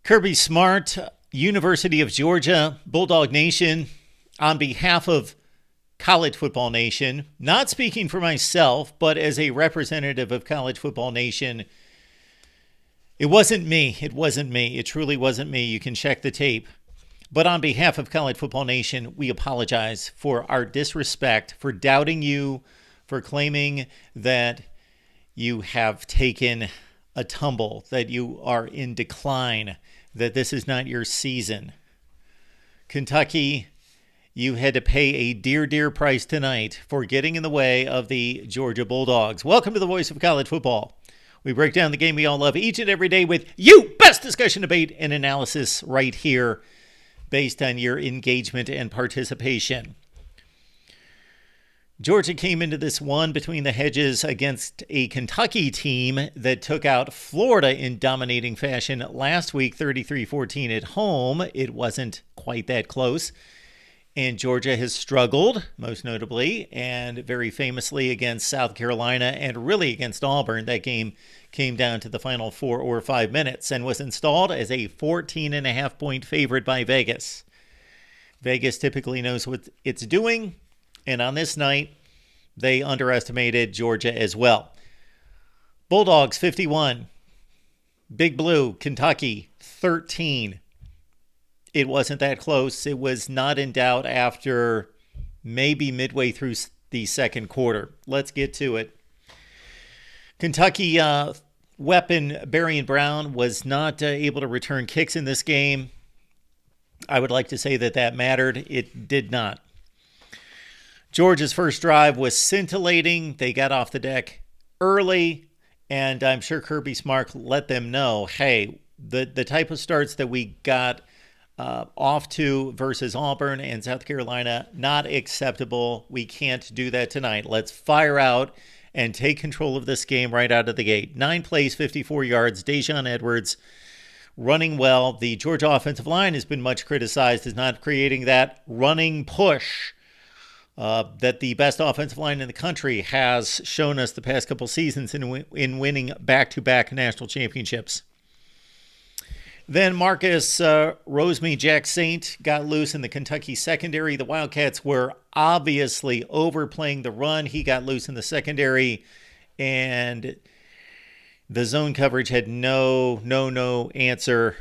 Kirby Smart, University of Georgia, Bulldog Nation, on behalf of College Football Nation, not speaking for myself, but as a representative of College Football Nation, it wasn't me. It wasn't me. It truly wasn't me. You can check the tape. But on behalf of College Football Nation, we apologize for our disrespect, for doubting you, for claiming that you have taken a tumble, that you are in decline, that this is not your season. Kentucky, you had to pay a dear, dear price tonight for getting in the way of the Georgia Bulldogs. Welcome to the Voice of College Football. We break down the game we all love each and every day with you. Best discussion, debate, and analysis right here based on your engagement and participation. Georgia came into this one between the hedges against a Kentucky team that took out Florida in dominating fashion last week, 33-14 at home. It wasn't quite that close. And Georgia has struggled, most notably, and very famously against South Carolina and really against Auburn. That game came down to the final 4 or 5 minutes and was installed as a 14.5-point favorite by Vegas. Vegas typically knows what it's doing. And on this night, they underestimated Georgia as well. Bulldogs 51. Big Blue, Kentucky 13. It wasn't that close. It was not in doubt after maybe midway through the second quarter. Let's get to it. Kentucky weapon Barian Brown was not able to return kicks in this game. I would like to say that mattered. It did not. Georgia's first drive was scintillating. They got off the deck early, and I'm sure Kirby Smart let them know, hey, the type of starts that we got off to versus Auburn and South Carolina, not acceptable. We can't do that tonight. Let's fire out and take control of this game right out of the gate. 9 plays, 54 yards. Dejon Edwards running well. The Georgia offensive line has been much criticized as not creating that running push that the best offensive line in the country has shown us the past couple seasons in winning back-to-back national championships. Then Marcus Rosemy-Jacksaint got loose in the Kentucky secondary. The Wildcats were obviously overplaying the run. He got loose in the secondary, and the zone coverage had no answer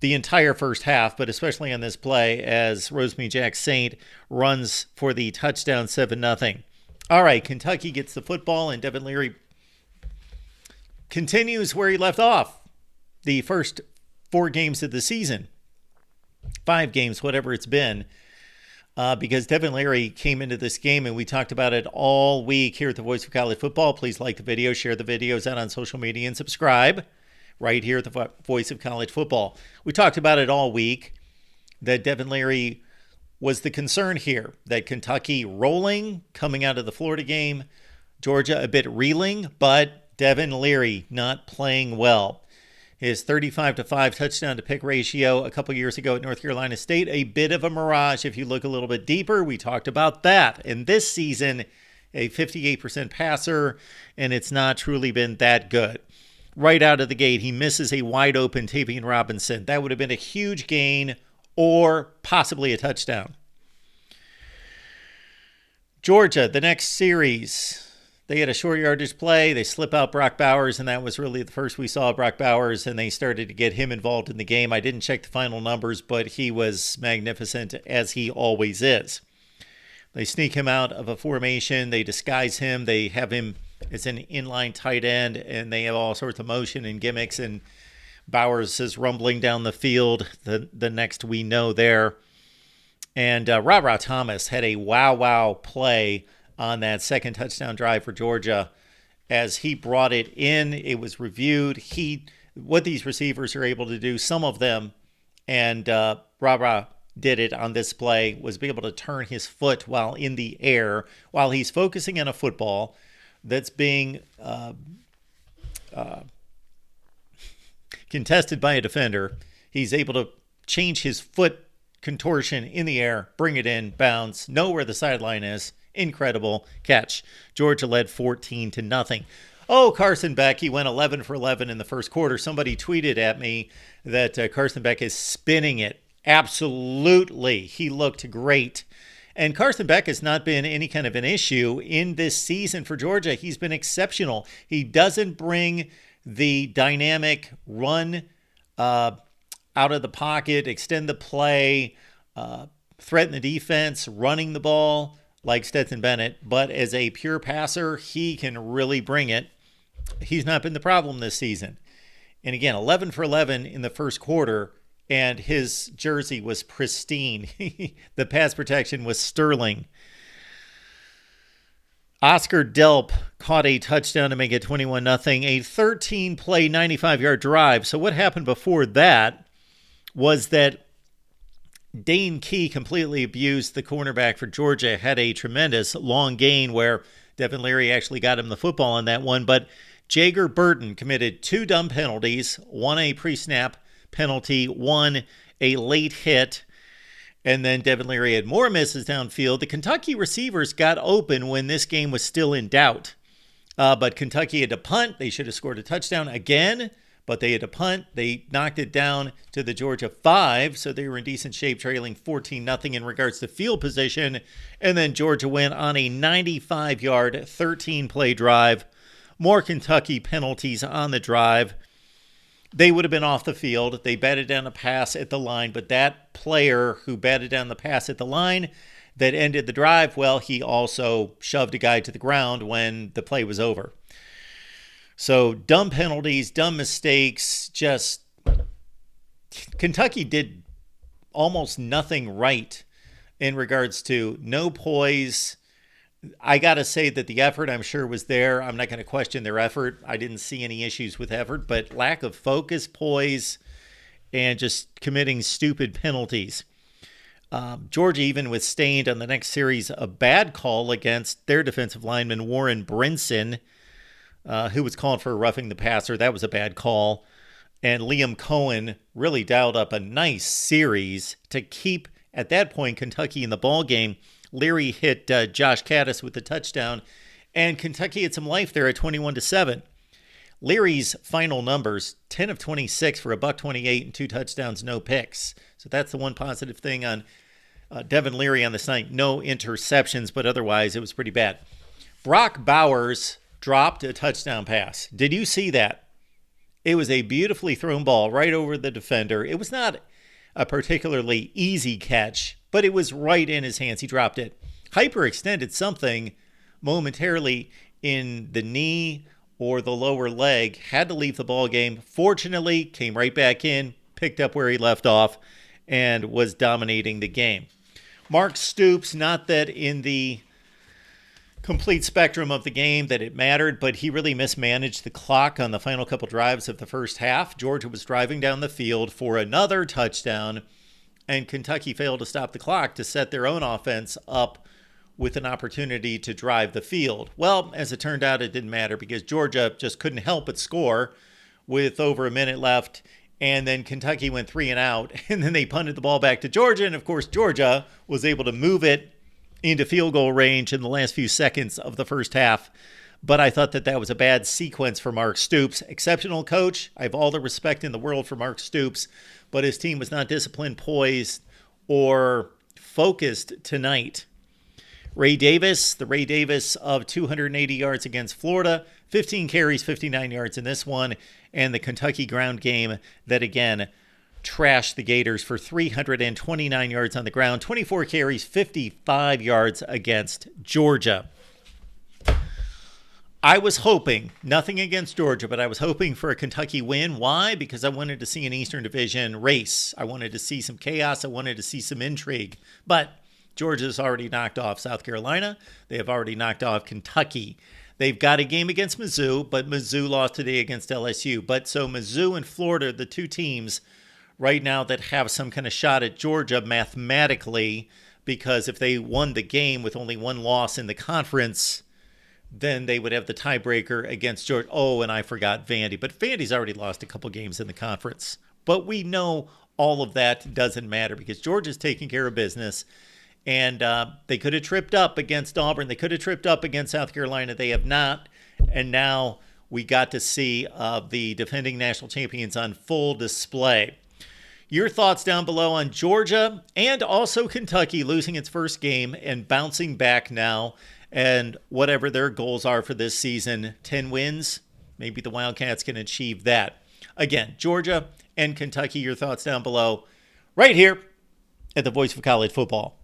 the entire first half, but especially on this play as Rosemy-Jacksaint runs for the touchdown 7-0. All right, Kentucky gets the football, and Devin Leary continues where he left off the first 4 games of the season, 5 games, whatever it's been, because Devin Leary came into this game, and we talked about it all week here at the Voice of College Football. Please like the video, share the videos out on social media, and subscribe right here at the Voice of College Football. We talked about it all week, that Devin Leary was the concern here, that Kentucky rolling, coming out of the Florida game, Georgia a bit reeling, but Devin Leary not playing well. His 35-5 touchdown-to-pick ratio a couple years ago at North Carolina State, a bit of a mirage if you look a little bit deeper. We talked about that. And this season, a 58% passer, and it's not truly been that good. Right out of the gate, he misses a wide-open Tavian Robinson. That would have been a huge gain or possibly a touchdown. Georgia, the next series, they had a short yardage play. They slip out Brock Bowers, and that was really the first we saw of Brock Bowers, and they started to get him involved in the game. I didn't check the final numbers, but he was magnificent, as he always is. They sneak him out of a formation. They disguise him. They have him as an inline tight end, and they have all sorts of motion and gimmicks, and Bowers is rumbling down the field the next we know there. And Ra Thomas had a wow play on that second touchdown drive for Georgia. As he brought it in, it was reviewed. What these receivers are able to do, some of them, and Ra did it on this play, was be able to turn his foot while in the air, while he's focusing on a football that's being contested by a defender. He's able to change his foot contortion in the air, bring it in, bounce, know where the sideline is. Incredible catch. Georgia led 14-0. Oh, Carson Beck, he went 11 for 11 in the first quarter. Somebody tweeted at me that Carson Beck is spinning it. Absolutely. He looked great. And Carson Beck has not been any kind of an issue in this season for Georgia. He's been exceptional. He doesn't bring the dynamic run out of the pocket, extend the play, threaten the defense, running the ball like Stetson Bennett. But as a pure passer, he can really bring it. He's not been the problem this season. And again, 11 for 11 in the first quarter, and his jersey was pristine. The pass protection was sterling. Oscar Delp caught a touchdown to make it 21-0, a 13-play, 95-yard drive. So what happened before that was that Dane Key completely abused the cornerback for Georgia, had a tremendous long gain where Devin Leary actually got him the football on that one. But Jager Burton committed 2 dumb penalties, one a pre-snap penalty, one a late hit. And then Devin Leary had more misses downfield. The Kentucky receivers got open when this game was still in doubt. But Kentucky had to punt. They should have scored a touchdown again, but they had to punt. They knocked it down to the Georgia 5, so they were in decent shape, trailing 14-0 in regards to field position. And then Georgia went on a 95-yard, 13-play drive. More Kentucky penalties on the drive. They would have been off the field. They batted down a pass at the line, but that player who batted down the pass at the line that ended the drive, well, he also shoved a guy to the ground when the play was over. So dumb penalties, dumb mistakes, just Kentucky did almost nothing right in regards to no poise. I got to say that the effort, I'm sure, was there. I'm not going to question their effort. I didn't see any issues with effort, but lack of focus, poise, and just committing stupid penalties. Georgia even withstained on the next series a bad call against their defensive lineman, Warren Brinson, who was called for roughing the passer. That was a bad call. And Liam Cohen really dialed up a nice series to keep, at that point, Kentucky in the ball game. Leary hit Josh Caddis with the touchdown, and Kentucky had some life there at 21-7. Leary's final numbers, 10 of 26 for $128 and 2 touchdowns, no picks. So that's the one positive thing on Devin Leary on this night. No interceptions, but otherwise it was pretty bad. Brock Bowers dropped a touchdown pass. Did you see that? It was a beautifully thrown ball right over the defender. It was not a particularly easy catch, but it was right in his hands. He dropped it. Hyperextended something momentarily in the knee or the lower leg. Had to leave the ball game. Fortunately, came right back in, picked up where he left off, and was dominating the game. Mark Stoops, not that in the complete spectrum of the game that it mattered, but he really mismanaged the clock on the final couple drives of the first half. Georgia was driving down the field for another touchdown, and Kentucky failed to stop the clock to set their own offense up with an opportunity to drive the field. Well, as it turned out, it didn't matter because Georgia just couldn't help but score with over a minute left, and then Kentucky went 3 and out, and then they punted the ball back to Georgia, and of course Georgia was able to move it into field goal range in the last few seconds of the first half. But I thought that was a bad sequence for Mark Stoops. Exceptional coach. I have all the respect in the world for Mark Stoops, but his team was not disciplined, poised, or focused tonight. Ray Davis, the Ray Davis of 280 yards against Florida, 15 carries, 59 yards in this one, and the Kentucky ground game that, again, trashed the Gators for 329 yards on the ground, 24 carries, 55 yards against Georgia. I was hoping, nothing against Georgia, but I was hoping for a Kentucky win. Why? Because I wanted to see an Eastern Division race. I wanted to see some chaos. I wanted to see some intrigue. But Georgia's already knocked off South Carolina. They have already knocked off Kentucky. They've got a game against Mizzou, but Mizzou lost today against LSU. But so Mizzou and Florida, the two teams right now that have some kind of shot at Georgia mathematically, because if they won the game with only one loss in the conference, then they would have the tiebreaker against Georgia. Oh, and I forgot Vandy. But Vandy's already lost a couple games in the conference. But we know all of that doesn't matter because Georgia's taking care of business. And they could have tripped up against Auburn. They could have tripped up against South Carolina. They have not. And now we got to see the defending national champions on full display. Your thoughts down below on Georgia and also Kentucky losing its first game and bouncing back now, and whatever their goals are for this season. 10 wins, maybe the Wildcats can achieve that. Again, Georgia and Kentucky, your thoughts down below right here at the Voice of College Football.